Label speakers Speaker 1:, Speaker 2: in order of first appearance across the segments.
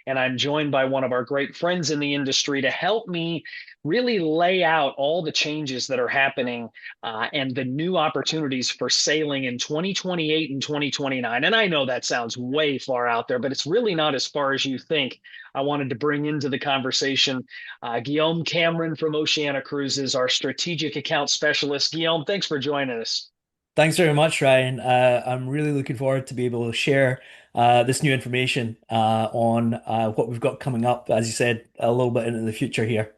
Speaker 1: and I'm joined by one of our great friends in the industry to help me really lay out all the changes that are happening and the new opportunities for sailing in 2028 and 2029. And I know that sounds way far out there, but it's really not as far as you think. I wanted to bring into the conversation Guillaume Cameron from Oceania Cruises, our strategic account specialist. Guillaume, thanks for joining us.
Speaker 2: Thanks very much, Ryan. I'm really looking forward to be able to share this new information on what we've got coming up, as you said, a little bit into the future here.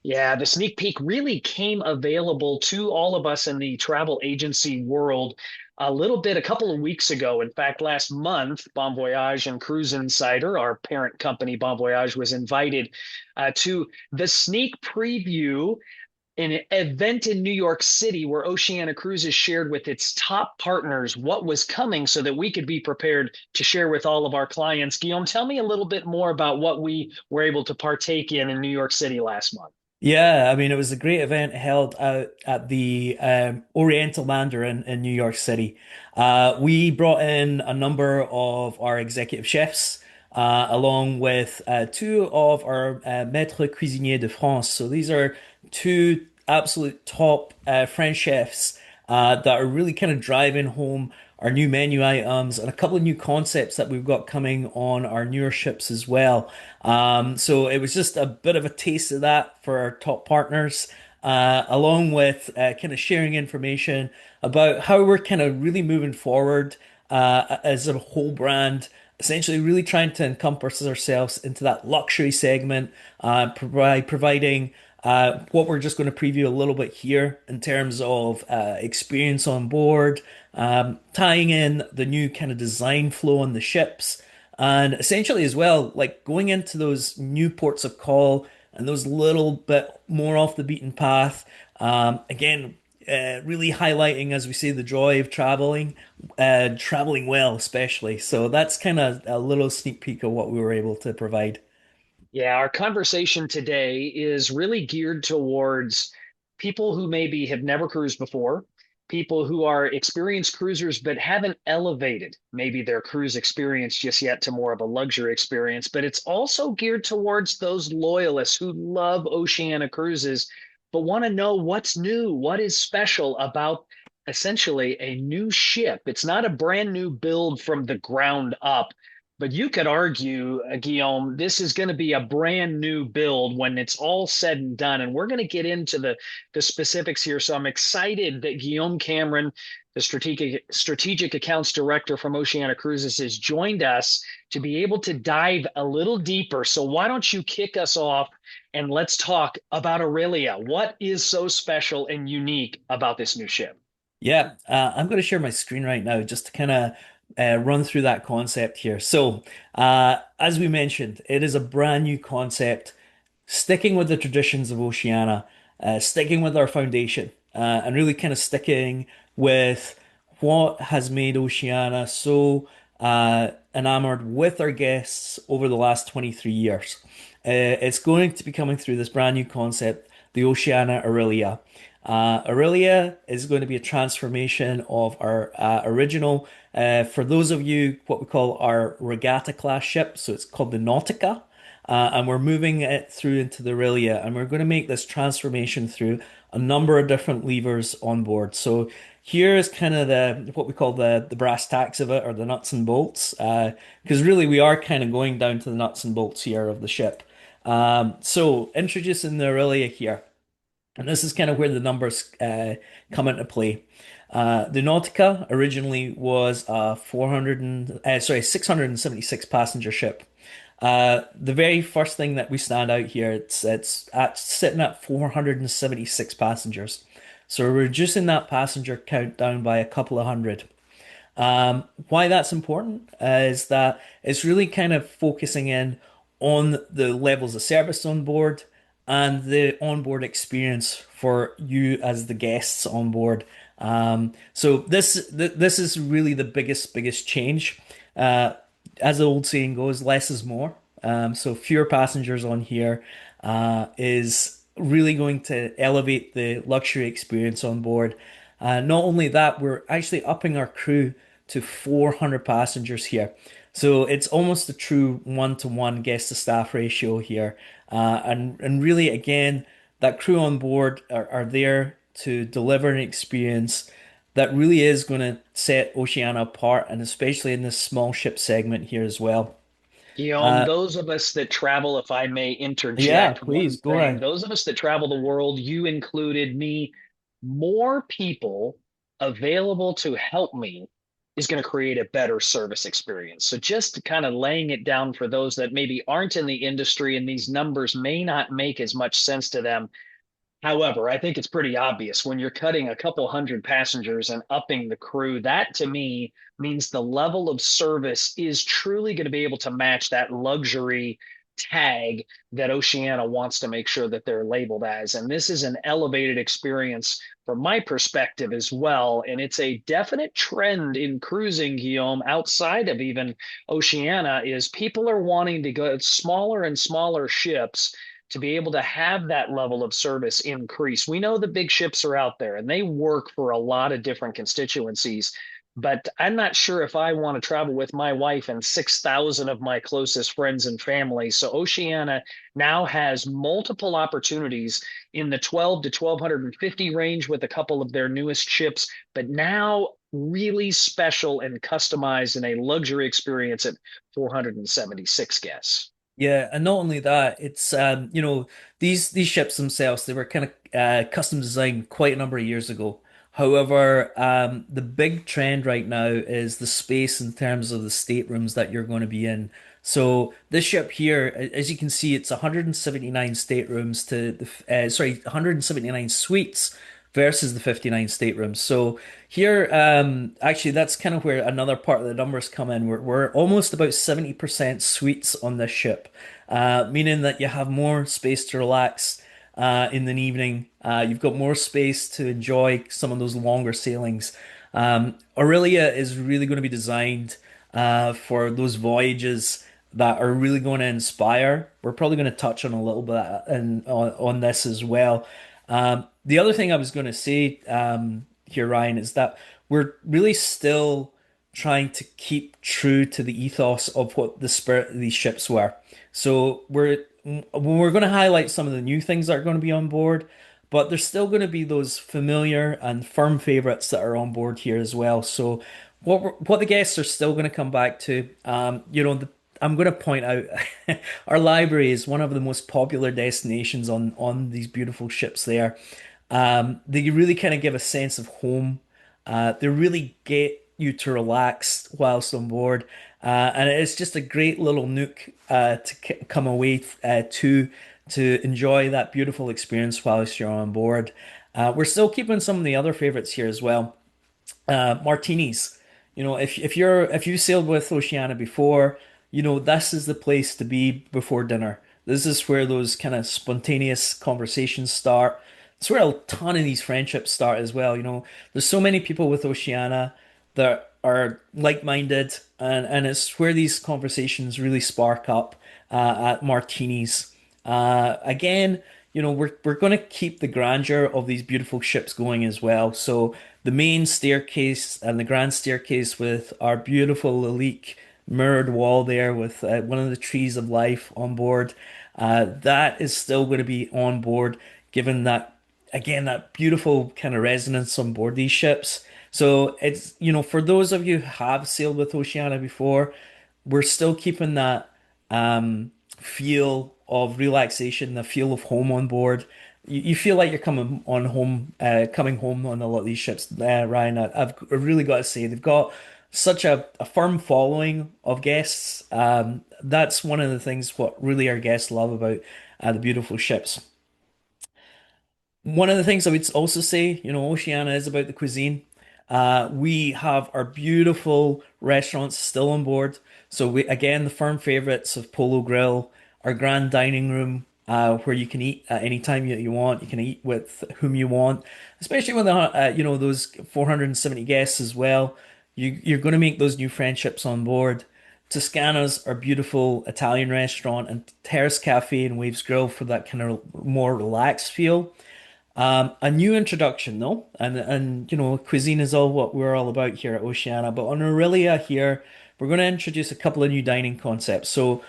Speaker 1: Yeah, the sneak peek really came available to all of us in the travel agency world a couple of weeks ago. In fact, last month, Bon Voyage and Cruise Insider, our parent company, Bon Voyage, was invited to the sneak preview, an event in New York City where Oceania Cruises shared with its top partners what was coming so that we could be prepared to share with all of our clients. Guillaume, tell me a little bit more about what we were able to partake in New York City last month.
Speaker 2: Yeah, I mean, it was a great event held out at the Oriental Mandarin in New York City. We brought in a number of our executive chefs, along with two of our maîtres cuisiniers de France. So these are two absolute top French chefs that are really kind of driving home our new menu items and a couple of new concepts that we've got coming on our newer ships as well. So it was just a bit of a taste of that for our top partners, along with kind of sharing information about how we're kind of really moving forward as a whole brand, essentially really trying to encompass ourselves into that luxury segment, providing what we're just going to preview a little bit here in terms of experience on board, tying in the new kind of design flow on the ships, and essentially as well, like going into those new ports of call and those little bit more off the beaten path. Again, really highlighting, as we say, the joy of traveling well, especially. So that's kind of a little sneak peek of what we were able to provide.
Speaker 1: Yeah, our conversation today is really geared towards people who maybe have never cruised before, people who are experienced cruisers but haven't elevated maybe their cruise experience just yet to more of a luxury experience. But it's also geared towards those loyalists who love Oceania Cruises but want to know what's new, what is special about essentially a new ship. It's not a brand new build from the ground up, but you could argue, Guillaume, this is going to be a brand new build when it's all said and done. And we're going to get into the specifics here. So I'm excited that Guillaume Cameron, the strategic accounts director from Oceania Cruises, has joined us to be able to dive a little deeper. So why don't you kick us off and let's talk about Aurelia? What is so special and unique about this new ship?
Speaker 2: Yeah, I'm going to share my screen right now just to kind of run through that concept here. So, as we mentioned, it is a brand new concept, sticking with the traditions of Oceania, sticking with our foundation, and really kind of sticking with what has made Oceania so enamored with our guests over the last 23 years. It's going to be coming through this brand new concept, the Oceania Aurelia. Aurelia is going to be a transformation of our original, for those of you, what we call our regatta class ship. So it's called the Nautica. And we're moving it through into the Aurelia, and we're going to make this transformation through a number of different levers on board. So here is kind of the what we call the brass tacks of it, or the nuts and bolts, because really we are kind of going down to the nuts and bolts here of the ship. So introducing the Aurelia here. And this is kind of where the numbers come into play. The Nautica originally was a 676 passenger ship. The very first thing that we stand out here, it's sitting at 476 passengers. So we're reducing that passenger count down by a couple of hundred. Why that's important is that it's really kind of focusing in on the levels of service on board and the onboard experience for you as the guests on board. So this is really the biggest change. As the old saying goes, less is more. So fewer passengers on here is really going to elevate the luxury experience on board. Not only that, we're actually upping our crew to 400 passengers here. So it's almost a true one-to-one guest to staff ratio here. And really, again, that crew on board are there to deliver an experience that really is going to set Oceania apart, and especially in this small ship segment here as well.
Speaker 1: Guillaume,
Speaker 2: Uh,
Speaker 1: those of us that travel, if I may
Speaker 2: yeah,
Speaker 1: interject
Speaker 2: please
Speaker 1: one
Speaker 2: go
Speaker 1: thing,
Speaker 2: ahead.
Speaker 1: those of us that travel the world, you included me, more people available to help me is going to create a better service experience. So just kind of laying it down for those that maybe aren't in the industry and these numbers may not make as much sense to them. However, I think it's pretty obvious when you're cutting a couple hundred passengers and upping the crew, that to me means the level of service is truly going to be able to match that luxury tag that Oceania wants to make sure that they're labeled as. And this is an elevated experience from my perspective as well. And it's a definite trend in cruising, Guillaume, outside of even Oceania, is people are wanting to go smaller and smaller ships to be able to have that level of service increase. We know the big ships are out there and they work for a lot of different constituencies, but I'm not sure if I want to travel with my wife and 6,000 of my closest friends and family. So Oceania now has multiple opportunities in the 12 to 1250 range with a couple of their newest ships, but now really special and customized in a luxury experience at 476 guests.
Speaker 2: Yeah, and not only that, it's these ships themselves, they were kind of custom designed quite a number of years ago. However, the big trend right now is the space in terms of the staterooms that you're going to be in. So this ship here, as you can see, it's 179 staterooms to the 179 suites versus the 59 staterooms. So here, actually, that's kind of where another part of the numbers come in. We're almost about 70% suites on this ship, meaning that you have more space to relax in the evening. You've got more space to enjoy some of those longer sailings. Aurelia is really going to be designed for those voyages that are really going to inspire. We're probably going to touch on a little bit on this as well. The other thing I was going to say here, Ryan, is that we're really still trying to keep true to the ethos of what the spirit of these ships were. So we're going to highlight some of the new things that are going to be on board, but there's still going to be those familiar and firm favorites that are on board here as well. So what the guests are still going to come back to, I'm going to point out our library is one of the most popular destinations on these beautiful ships there. They really kind of give a sense of home. They really get you to relax whilst on board. And it's just a great little nook to come away to enjoy that beautiful experience whilst you're on board. We're still keeping some of the other favorites here as well. Martinis. If you sailed with Oceania before, this is the place to be before dinner. This is where those kind of spontaneous conversations start. It's where a ton of these friendships start as well. There's so many people with Oceania that are like-minded, and it's where these conversations really spark up at martinis. Again, we're going to keep the grandeur of these beautiful ships going as well. So the main staircase and the grand staircase with our beautiful Lalique mirrored wall there with one of the trees of life on board. That is still going to be on board, given that, again, that beautiful kind of resonance on board these ships. So it's, for those of you who have sailed with Oceania before, we're still keeping that feel of relaxation, the feel of home on board. You feel like you're coming home on a lot of these ships. Ryan, I've really got to say they've got such a firm following of guests. That's one of the things what really our guests love about the beautiful ships. One of the things I would also say, Oceania is about the cuisine. We have our beautiful restaurants still on board. So again, the firm favorites of Polo Grill, our grand dining room, where you can eat at any time you want. You can eat with whom you want, especially when those 470 guests as well. You're going to make those new friendships on board. Toscana's our beautiful Italian restaurant, and Terrace Cafe and Waves Grill for that kind of more relaxed feel. A new introduction though, and cuisine is all what we're all about here at Oceania. But on Aurelia here, we're going to introduce a couple of new dining concepts. So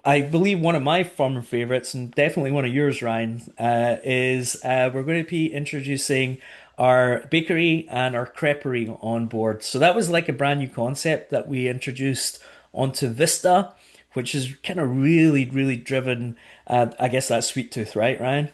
Speaker 2: I believe one of my fun favorites, and definitely one of yours, Ryan, is we're going to be introducing our bakery and our creperie on board. So that was like a brand new concept that we introduced onto Vista, which is kind of really, really driven, I guess that's Sweet Tooth, right, Ryan?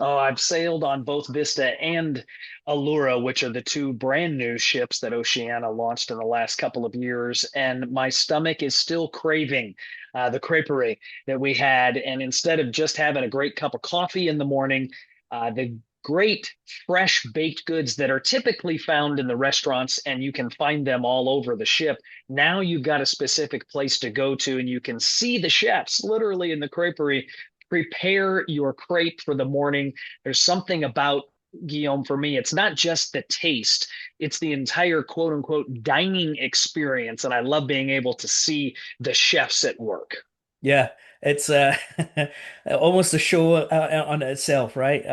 Speaker 1: Oh, I've sailed on both Vista and Allura, which are the two brand new ships that Oceania launched in the last couple of years. And my stomach is still craving the creperie that we had. And instead of just having a great cup of coffee in the morning, the great fresh baked goods that are typically found in the restaurants, and you can find them all over the ship. Now you've got a specific place to go to, and you can see the chefs literally in the creperie prepare your crepe for the morning. There's something about Guillaume, for me, it's not just the taste, it's the entire quote unquote dining experience. And I love being able to see the chefs at work.
Speaker 2: Yeah, it's almost a show on itself, right?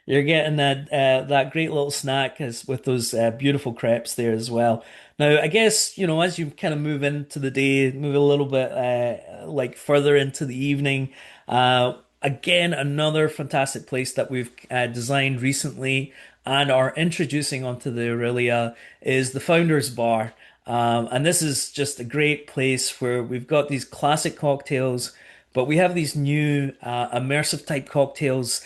Speaker 2: You're getting that great little snack as with those beautiful crepes there as well. Now, I guess, as you kind of move into the day, move a little bit like further into the evening, again, another fantastic place that we've designed recently and are introducing onto the Aurelia is the Founders Bar. And this is just a great place where we've got these classic cocktails, but we have these new immersive type cocktails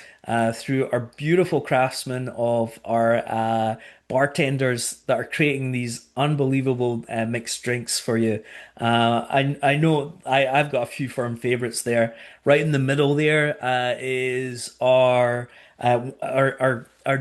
Speaker 2: through our beautiful craftsmen of our bartenders that are creating these unbelievable mixed drinks for you. I know I've got a few firm favorites there. Right in the middle there is our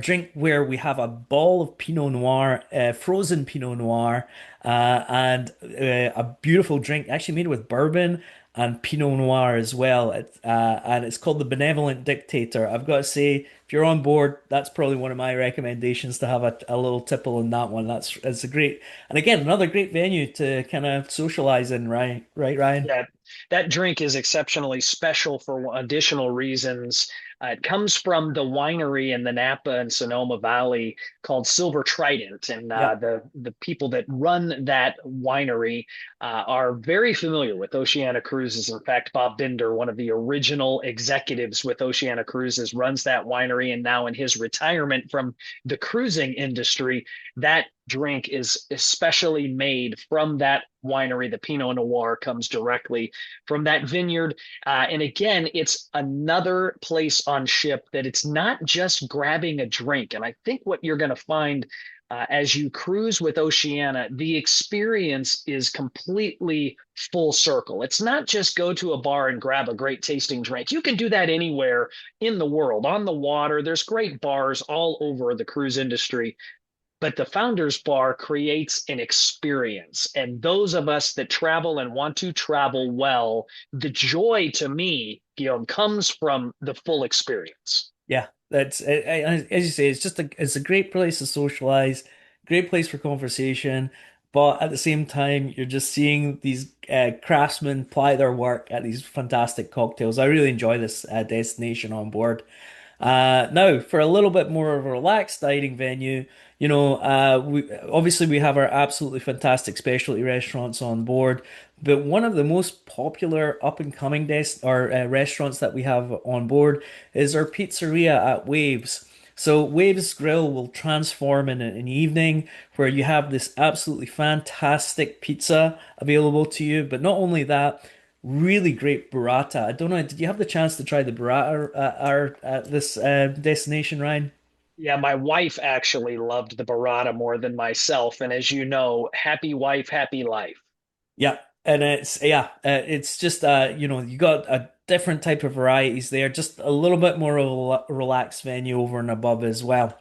Speaker 2: drink where we have a ball of Pinot Noir, frozen Pinot Noir, and a beautiful drink actually made with bourbon and Pinot Noir as well. And it's called the Benevolent Dictator. I've got to say, if you're on board, that's probably one of my recommendations to have a little tipple on that one. That's a great, and again, another great venue to kind of socialize in, right, Ryan?
Speaker 1: Yeah, that drink is exceptionally special for additional reasons. It comes from the winery in the Napa and Sonoma Valley called Silver Trident, and
Speaker 2: Yep.
Speaker 1: the people that run that winery are very familiar with Oceania Cruises. In fact, Bob Binder, one of the original executives with Oceania Cruises, runs that winery, and now in his retirement from the cruising industry, that drink is especially made from that winery. The Pinot Noir comes directly from that vineyard. And again, it's another place on ship that it's not just grabbing a drink. And I think what you're going to find as you cruise with Oceania, the experience is completely full circle. It's not just go to a bar and grab a great tasting drink. You can do that anywhere in the world, on the water. There's great bars all over the cruise industry, but the Founders Bar creates an experience. And those of us that travel and want to travel well, the joy to me, Guillaume, comes from the full experience.
Speaker 2: Yeah, as you say, it's a great place to socialize, great place for conversation, but at the same time, you're just seeing these craftsmen ply their work at these fantastic cocktails. I really enjoy this destination on board. Now, for a little bit more of a relaxed dining venue, we have our absolutely fantastic specialty restaurants on board, but one of the most popular up and coming restaurants that we have on board is our pizzeria at Waves. So Waves Grill will transform in an evening where you have this absolutely fantastic pizza available to you, but not only that. Really great burrata. I don't know. Did you have the chance to try the burrata at this destination, Ryan?
Speaker 1: Yeah, my wife actually loved the burrata more than myself. And as you know, happy wife, happy life.
Speaker 2: Yeah, and it's just you got a different type of varieties there, just a little bit more relaxed venue over and above as well.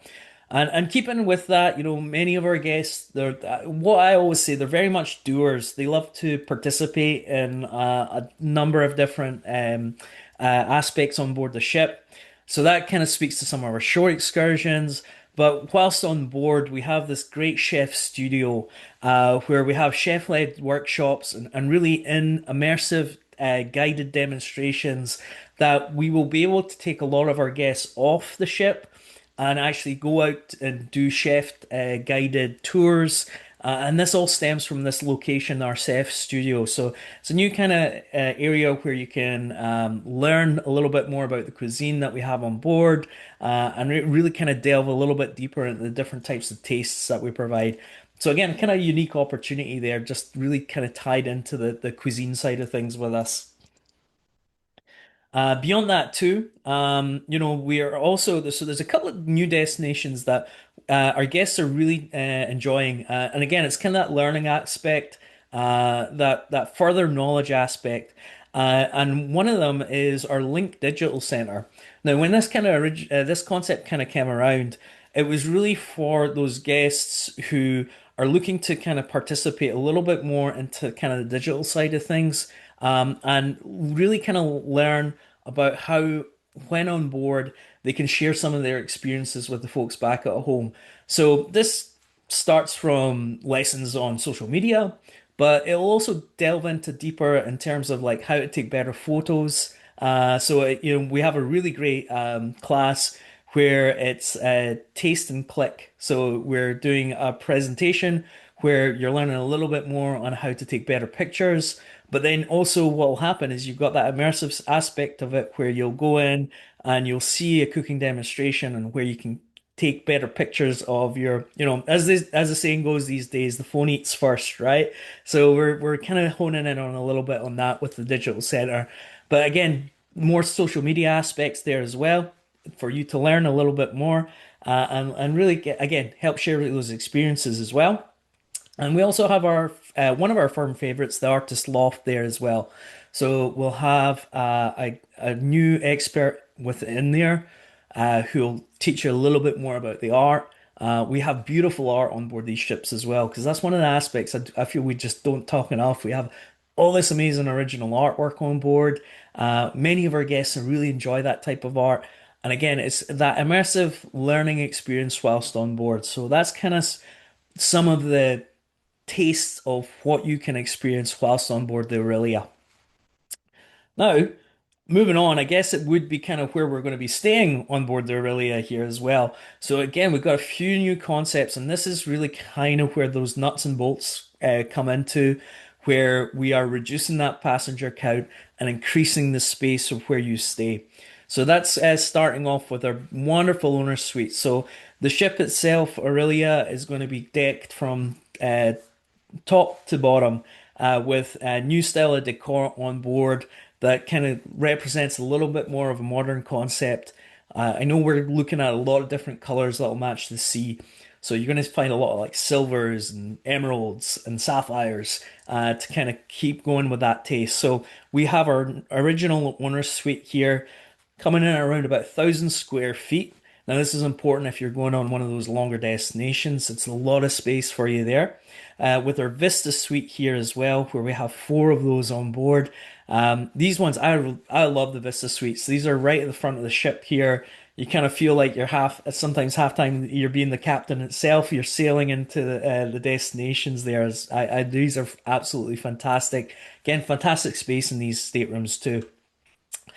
Speaker 2: And keeping with that, many of our guests, they're what I always say, they're very much doers. They love to participate in a number of different aspects on board the ship. So that kind of speaks to some of our short excursions. But whilst on board, we have this great chef studio where we have chef-led workshops and really in immersive guided demonstrations that we will be able to take a lot of our guests off the ship and actually go out and do chef guided tours And this all stems from this location, our chef studio. So it's a new kind of area where you can learn a little bit more about the cuisine that we have on board, and really kind of delve a little bit deeper into the different types of tastes that we provide. So again, kind of unique opportunity there, just really kind of tied into the cuisine side of things with us. Beyond that too, we are also so there's a couple of new destinations that our guests are really enjoying, and again, it's kind of that learning aspect, that further knowledge aspect, and one of them is our Link Digital Center. Now, when this concept kind of came around, it was really for those guests who are looking to kind of participate a little bit more into kind of the digital side of things, and really kind of learn about how, when on board, they can share some of their experiences with the folks back at home. So this starts from lessons on social media, but it'll also delve into deeper in terms of like how to take better photos. We have a really great class where it's taste and click. So we're doing a presentation where you're learning a little bit more on how to take better pictures. But then also what will happen is you've got that immersive aspect of it where you'll go in and you'll see a cooking demonstration and where you can take better pictures of your, as the saying goes these days, the phone eats first, right? So we're kind of honing in on a little bit on that with the digital center. But again, more social media aspects there as well for you to learn a little bit more, and really again help share those experiences as well. And we also have our one of our firm favorites, the artist loft there as well. So we'll have a new expert within there who'll teach you a little bit more about the art. We have beautiful art on board these ships as well, because that's one of the aspects I feel we just don't talk enough. We have all this amazing original artwork on board. Many of our guests really enjoy that type of art. And again, it's that immersive learning experience whilst on board. So that's kind of some of the tastes of what you can experience whilst on board the Aurelia. Now, moving on, I guess it would be kind of where we're going to be staying on board the Aurelia here as well. So again, we've got a few new concepts, and this is really kind of where those nuts and bolts come into, where we are reducing that passenger count and increasing the space of where you stay. So that's starting off with our wonderful owner suite. So the ship itself, Aurelia, is going to be decked from top to bottom with a new style of decor on board that kind of represents a little bit more of a modern concept. I know we're looking at a lot of different colors that'll match the sea. So you're going to find a lot of like silvers and emeralds and sapphires to kind of keep going with that taste. So we have our original owner's suite here coming in at around about 1,000 square feet. Now, this is important if you're going on one of those longer destinations. It's a lot of space for you there. With our Vista suite here as well, where we have four of those on board. These ones, I love the Vista suites. These are right at the front of the ship here. You kind of feel like you're sometimes halftime, you're being the captain itself. You're sailing into the destinations there. These are absolutely fantastic. Again, fantastic space in these staterooms too.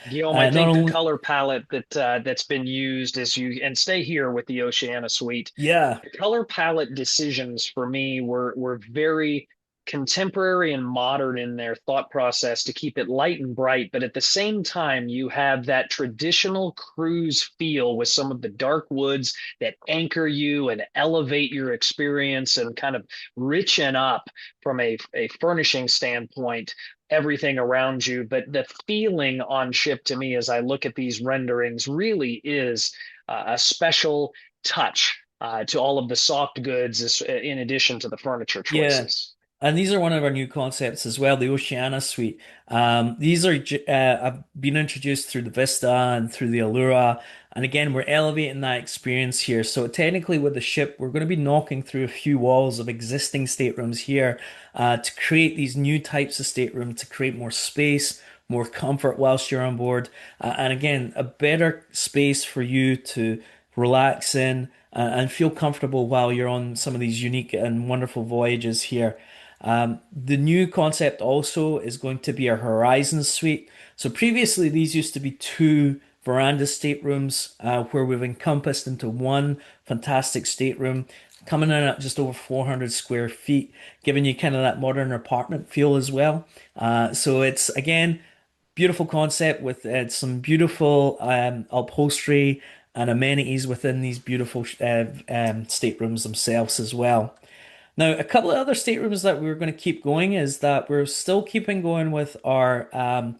Speaker 1: Guillaume, I
Speaker 2: Not
Speaker 1: think the
Speaker 2: only,
Speaker 1: color palette that's been used as you and stay here with the Oceania suite.
Speaker 2: yeah,
Speaker 1: The color palette decisions for me were very contemporary and modern in their thought process to keep it light and bright, but at the same time, you have that traditional cruise feel with some of the dark woods that anchor you and elevate your experience and kind of richen up from a furnishing standpoint everything around you. But the feeling on ship to me as I look at these renderings really is a special touch to all of the soft goods in addition to the furniture
Speaker 2: yeah.
Speaker 1: choices.
Speaker 2: And these are one of our new concepts as well, the Oceania Suite. These have been introduced through the Vista and through the Allura. And again, we're elevating that experience here. So technically with the ship, we're going to be knocking through a few walls of existing staterooms here to create these new types of stateroom, to create more space, more comfort whilst you're on board. And again, a better space for you to relax in and feel comfortable while you're on some of these unique and wonderful voyages here. The new concept also is going to be a Horizon suite. So previously, these used to be two veranda staterooms where we've encompassed into one fantastic stateroom. coming in at just over 400 square feet, giving you kind of that modern apartment feel as well. So it's again beautiful concept with some beautiful upholstery and amenities within these beautiful staterooms themselves as well. Now, a couple of other staterooms that we're going to keep going is that we're still keeping going with our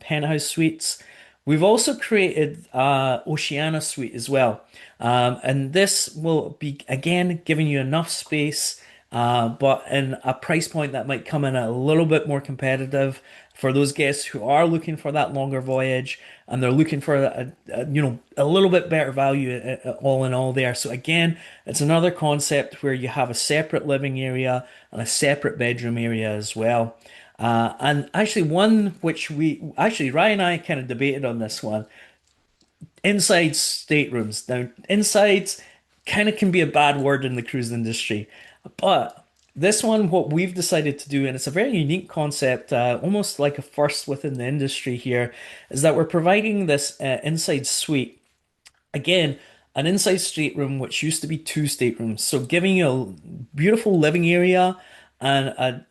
Speaker 2: penthouse suites. We've also created Oceania suite as well. And this will be, again, giving you enough space, but in a price point that might come in a little bit more competitive for those guests who are looking for that longer voyage and they're looking for a little bit better value all in all there. So again, it's another concept where you have a separate living area and a separate bedroom area as well. And actually, one which Ryan and I kind of debated on this one, inside staterooms. Now, inside kind of can be a bad word in the cruise industry, but this one, what we've decided to do, and it's a very unique concept, almost like a first within the industry here, is that we're providing this inside suite. Again, an inside stateroom which used to be two staterooms, so giving you a beautiful living area and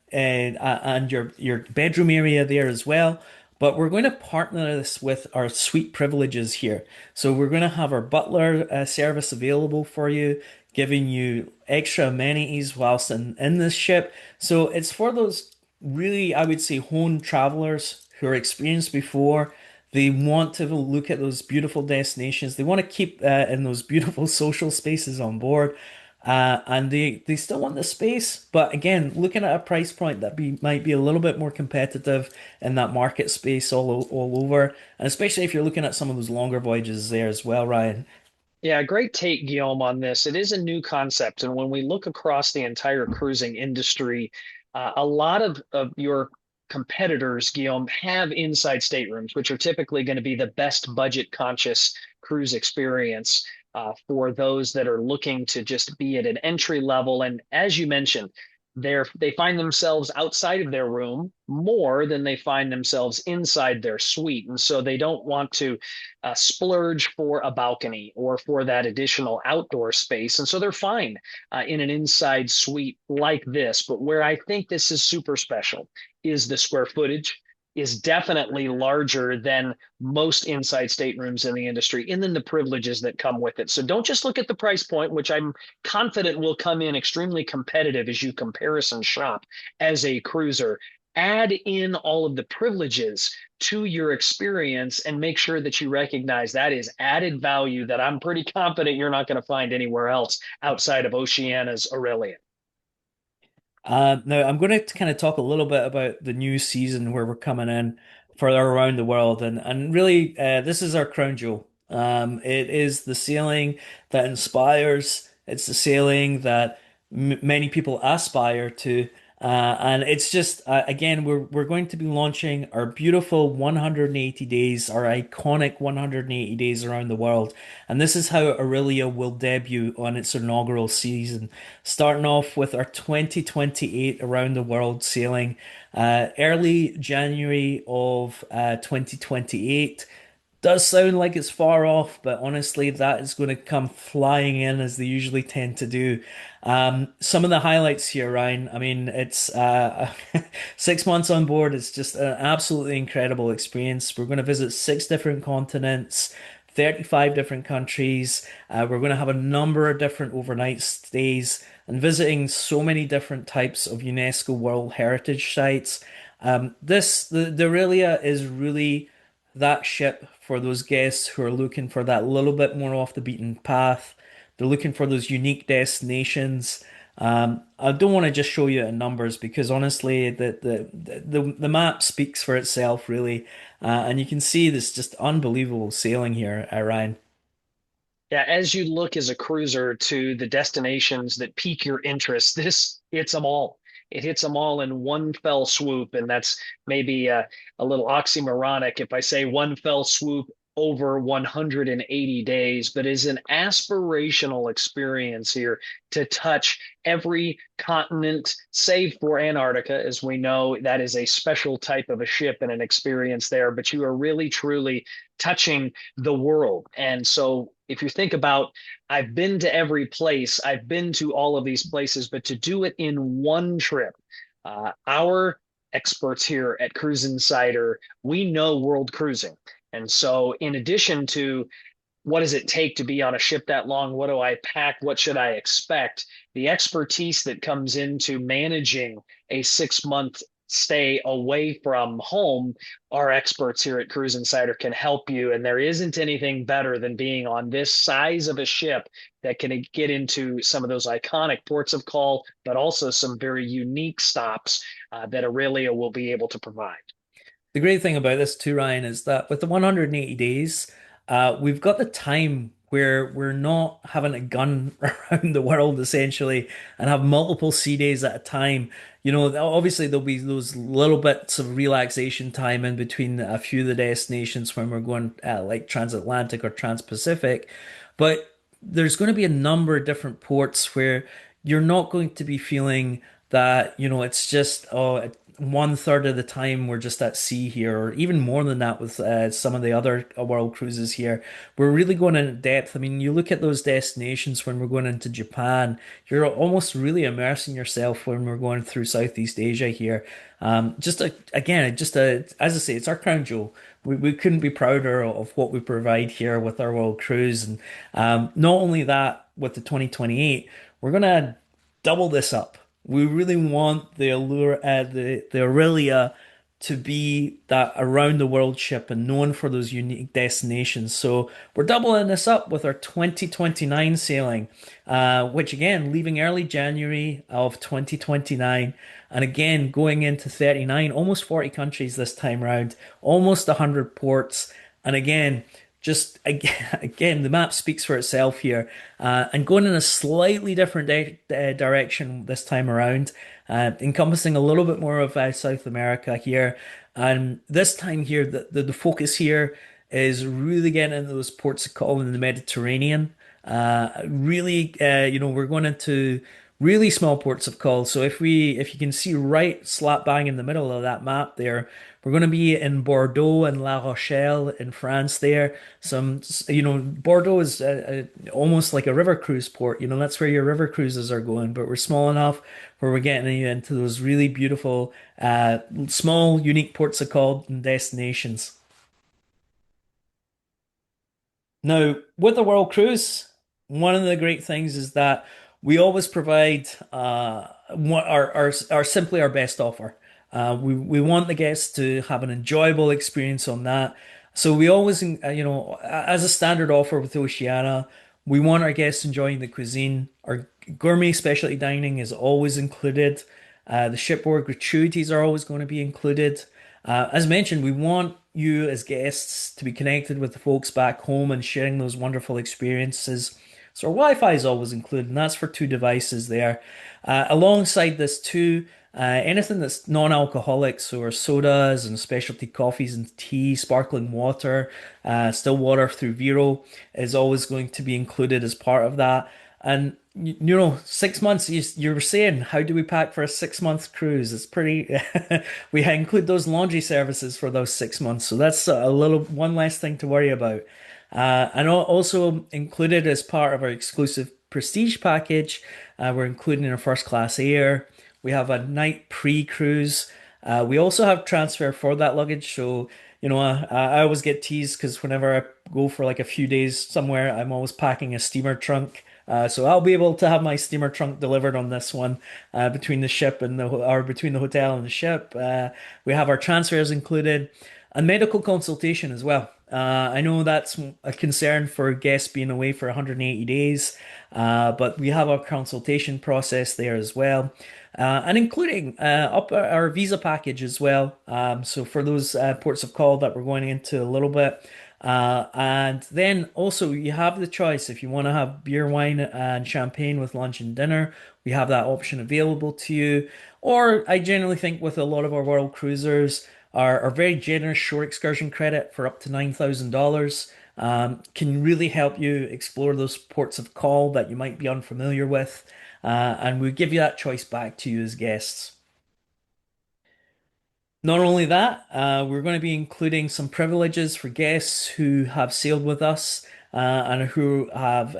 Speaker 2: your bedroom area there as well. But we're going to partner this with our suite privileges here. So we're going to have our butler service available for you, giving you extra amenities whilst in this ship. So it's for those really, I would say, honed travelers who are experienced before. They want to look at those beautiful destinations. They want to keep in those beautiful social spaces on board. And they still want the space, but again, looking at a price point that might be a little bit more competitive in that market space all over, and especially if you're looking at some of those longer voyages there as well, Ryan.
Speaker 1: Yeah, great take, Guillaume, on this. It is a new concept. And when we look across the entire cruising industry, a lot of your competitors, Guillaume, have inside staterooms, which are typically going to be the best budget conscious cruise experience for those that are looking to just be at an entry level. And as you mentioned, they find themselves outside of their room more than they find themselves inside their suite. And so they don't want to splurge for a balcony or for that additional outdoor space. And so they're fine in an inside suite like this. But where I think this is super special is the square footage is definitely larger than most inside staterooms in the industry, and then the privileges that come with it. So don't just look at the price point, which I'm confident will come in extremely competitive as you comparison shop as a cruiser. Add in all of the privileges to your experience and make sure that you recognize that is added value that I'm pretty confident you're not going to find anywhere else outside of Oceania's Aurelia.
Speaker 2: Now I'm going to kind of talk a little bit about the new season where we're coming in for around the world, and really, this is our crown jewel. It is the sailing that inspires. It's the sailing that m many people aspire to, and it's just again we're going to be launching our beautiful 180 days, our iconic 180 days around the world, and this is how Aurelia will debut on its inaugural season, starting off with our 2028 around the world sailing, early January of 2028. Does sound like it's far off, but honestly, that is going to come flying in as they usually tend to do. Some of the highlights here, Ryan. I mean, it's 6 months on board. It's just an absolutely incredible experience. We're going to visit six different continents, 35 different countries. We're going to have a number of different overnight stays and visiting so many different types of UNESCO World Heritage sites. The Aurelia is really that ship for those guests who are looking for that little bit more off the beaten path. They're looking for those unique destinations. I don't want to just show you in numbers because honestly, the map speaks for itself, really, and you can see this just unbelievable sailing here, Ryan.
Speaker 1: Yeah, as you look as a cruiser to the destinations that pique your interest, this hits them all. It hits them all in one fell swoop, and that's maybe a little oxymoronic if I say one fell swoop over 180 days, but is an aspirational experience here to touch every continent, save for Antarctica. As we know, that is a special type of a ship and an experience there, but you are really, truly touching the world. And so if you think about, I've been to every place, I've been to all of these places, but to do it in one trip, our experts here at Cruise Insider, we know world cruising. And so, in addition to what does it take to be on a ship that long? What do I pack? What should I expect? The expertise that comes into managing a 6 month stay away from home, our experts here at Cruise Insider can help you. And there isn't anything better than being on this size of a ship that can get into some of those iconic ports of call, but also some very unique stops that Aurelia will be able to provide.
Speaker 2: The great thing about this too, Ryan, is that with the 180 days, we've got the time where we're not having a gun around the world essentially and have multiple sea days at a time. You know, obviously there'll be those little bits of relaxation time in between a few of the destinations when we're going like transatlantic or trans-Pacific, but there's going to be a number of different ports where you're not going to be feeling that, it's just, oh, 1/3 of the time we're just at sea here, or even more than that with some of the other world cruises here. We're really going in depth. I mean, you look at those destinations when we're going into Japan, you're almost really immersing yourself when we're going through Southeast Asia here. As I say, it's our crown jewel. We couldn't be prouder of what we provide here with our world cruise. And not only that, with the 2028, we're going to double this up. We really want the allure, the Aurelia to be that around the world ship and known for those unique destinations. So we're doubling this up with our 2029 sailing, which again, leaving early January of 2029, and again going into 39, almost 40 countries this time round, almost 100 ports, and again. Just again, the map speaks for itself here, and going in a slightly different direction this time around, encompassing a little bit more of South America here. And this time here, the focus here is really getting into those ports of call in the Mediterranean. Really, we're going into really small ports of call. So if you can see right slap bang in the middle of that map there, we're going to be in Bordeaux and La Rochelle in France there. Bordeaux is almost like a river cruise port. That's where your river cruises are going, but we're small enough where we're getting you into those really beautiful, small, unique ports of call and destinations. Now, with the World Cruise, one of the great things is that we always provide our simply our best offer. We want the guests to have an enjoyable experience on that. So we always, as a standard offer with Oceania, we want our guests enjoying the cuisine. Our gourmet specialty dining is always included. The shipboard gratuities are always going to be included. As mentioned, we want you as guests to be connected with the folks back home and sharing those wonderful experiences. So our Wi-Fi is always included, and that's for 2 devices there. Alongside this too, anything that's non-alcoholic, so our sodas and specialty coffees and tea, sparkling water, still water through Vero is always going to be included as part of that. And 6 months, you were saying, how do we pack for a 6 month cruise? It's pretty, we include those laundry services for those 6 months. So that's one less thing to worry about. And also included as part of our exclusive prestige package, we're including our first class air. We have a night pre-cruise. We also have transfer for that luggage. So, I always get teased because whenever I go for like a few days somewhere, I'm always packing a steamer trunk. So I'll be able to have my steamer trunk delivered on this one, between the ship and or between the hotel and the ship. We have our transfers included and medical consultation as well. I know that's a concern for guests being away for 180 days, but we have our consultation process there as well, and including up our visa package as well. So for those ports of call that we're going into a little bit. And then also you have the choice if you want to have beer, wine, and champagne with lunch and dinner. We have that option available to you. Or I generally think with a lot of our world cruisers, are very generous shore excursion credit for up to $9,000. Can really help you explore those ports of call that you might be unfamiliar with, and we give you that choice back to you as guests. Not only that, we're going to be including some privileges for guests who have sailed with us and who have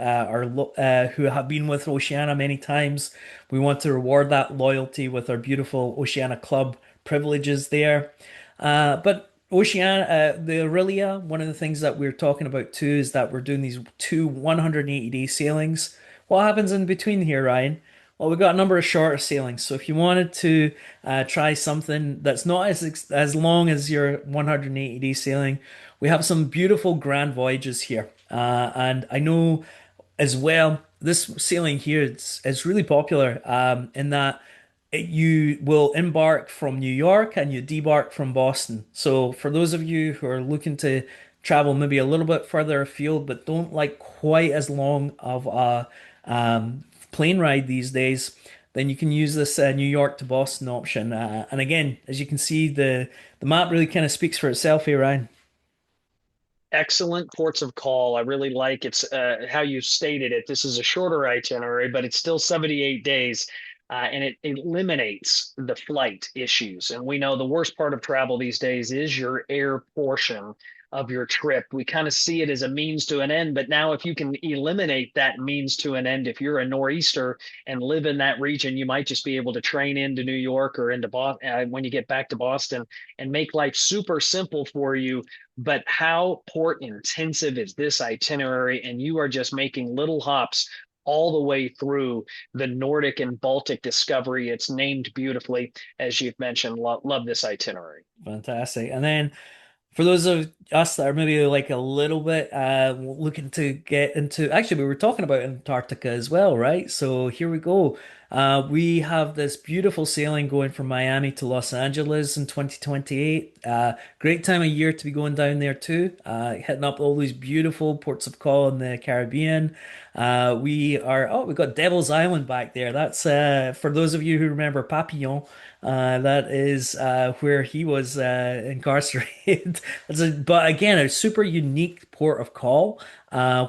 Speaker 2: been with Oceania many times. We want to reward that loyalty with our beautiful Oceania Club privileges there. But Oceania, the Aurelia, one of the things that we're talking about too is that we're doing these two 180-day sailings. What happens in between here, Ryan? Well, we've got a number of shorter sailings. So if you wanted to try something that's not as long as your 180-day sailing, we have some beautiful grand voyages here. And I know as well, this sailing here is really popular in that you will embark from New York and you debark from Boston. So for those of you who are looking to travel maybe a little bit further afield, but don't like quite as long of a plane ride these days, then you can use this New York to Boston option. And again, as you can see, the map really kind of speaks for itself here, Ryan.
Speaker 1: Excellent ports of call. I really like it's how you stated it. This is a shorter itinerary, but it's still 78 days. And it eliminates the flight issues. And we know the worst part of travel these days is your air portion of your trip. We kind of see it as a means to an end, but now if you can eliminate that means to an end, if you're a nor'easter and live in that region, you might just be able to train into New York or into Boston when you get back to Boston and make life super simple for you. But how port intensive is this itinerary? And you are just making little hops all the way through the Nordic and Baltic discovery. It's named beautifully, as you've mentioned. Love this itinerary.
Speaker 2: Fantastic. And then for those of us that are maybe like a little bit looking to get into, actually, we were talking about Antarctica as well, right? So here we go. We have this beautiful sailing going from Miami to Los Angeles in 2028. Great time of year to be going down there too. Hitting up all these beautiful ports of call in the Caribbean. We've got Devil's Island back there. That's for those of you who remember Papillon. That is where he was incarcerated. But again, a super unique port of call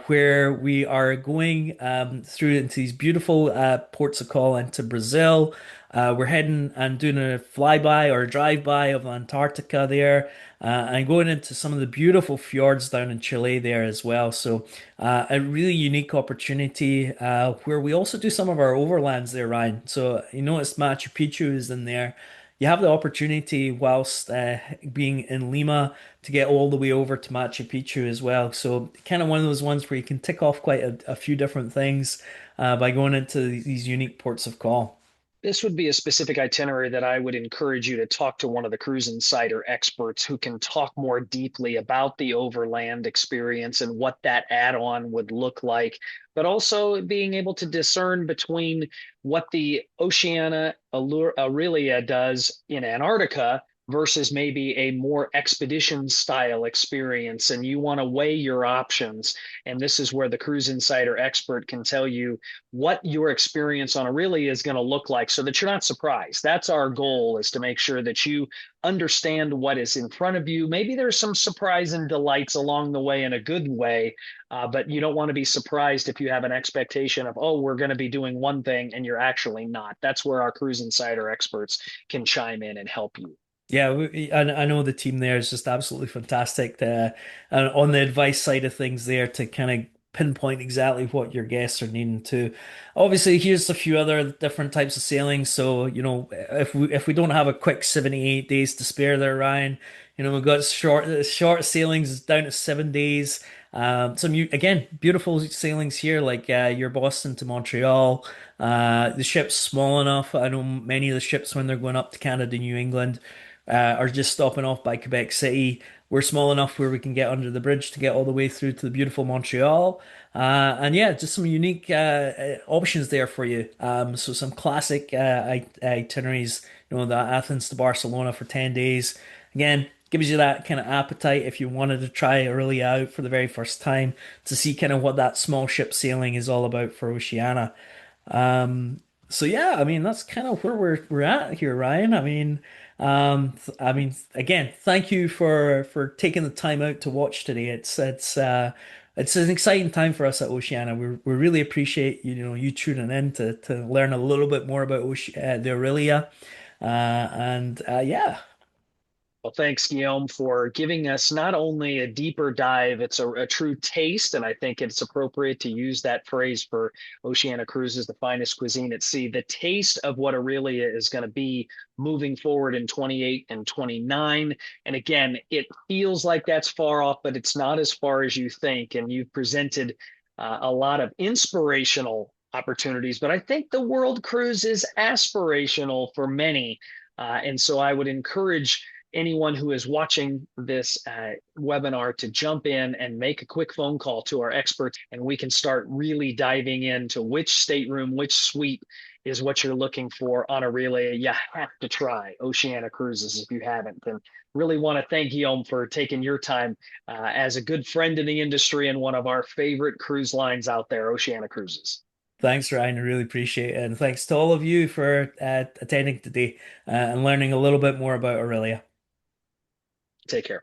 Speaker 2: where we are going through into these beautiful ports of call into Brazil. We're heading and doing a flyby or a drive-by of Antarctica there, and going into some of the beautiful fjords down in Chile there as well. So, a really unique opportunity where we also do some of our overlands there, Ryan. So, you notice Machu Picchu is in there. You have the opportunity whilst being in Lima to get all the way over to Machu Picchu as well. So, kind of one of those ones where you can tick off quite a few different things by going into these unique ports of call.
Speaker 1: This would be a specific itinerary that I would encourage you to talk to one of the cruise insider experts who can talk more deeply about the overland experience and what that add-on would look like, but also being able to discern between what the Oceania Aurelia does in Antarctica versus maybe a more expedition style experience. And you want to weigh your options. And this is where the cruise insider expert can tell you what your experience on Aurelia is going to look like so that you're not surprised. That's our goal, is to make sure that you understand what is in front of you. Maybe there's some surprise and delights along the way in a good way, but you don't want to be surprised if you have an expectation of, oh, we're going to be doing one thing and you're actually not. That's where our cruise insider experts can chime in and help you.
Speaker 2: Yeah, I know the team there is just absolutely fantastic. And on the advice side of things, there to kind of pinpoint exactly what your guests are needing to. Obviously, here's a few other different types of sailing. So, if we don't have a quick 78 days to spare there, Ryan, we've got short sailings down to 7 days. Again, beautiful sailings here, like your Boston to Montreal. The ship's small enough. I know many of the ships when they're going up to Canada, New England are just stopping off by Quebec City. We're small enough where we can get under the bridge to get all the way through to the beautiful Montreal. And yeah, just some unique options there for you. So some classic itineraries, the Athens to Barcelona for 10 days. Again, gives you that kind of appetite if you wanted to try early out for the very first time to see kind of what that small ship sailing is all about for Oceania. So yeah, I mean that's kind of where we're at here, Ryan. I mean, I mean, again, thank you for taking the time out to watch today. It's an exciting time for us at Oceania. We really appreciate you tuning in to learn a little bit more about the Aurelia. And yeah,
Speaker 1: Well, thanks, Guillaume, for giving us not only a deeper dive, it's a true taste, and I think it's appropriate to use that phrase for Oceania Cruises, the finest cuisine at sea, the taste of what Aurelia is going to be moving forward in 28 and 29. And again, it feels like that's far off, but it's not as far as you think. And you've presented a lot of inspirational opportunities, but I think the world cruise is aspirational for many. And so I would encourage anyone who is watching this webinar to jump in and make a quick phone call to our experts, and we can start really diving into which stateroom, which suite is what you're looking for on Aurelia. You have to try Oceania Cruises if you haven't. And really want to thank Guillaume for taking your time as a good friend in the industry and one of our favorite cruise lines out there, Oceania Cruises.
Speaker 2: thanks, Ryan. I really appreciate it, and thanks to all of you for attending today and learning a little bit more about Aurelia.
Speaker 1: Take care.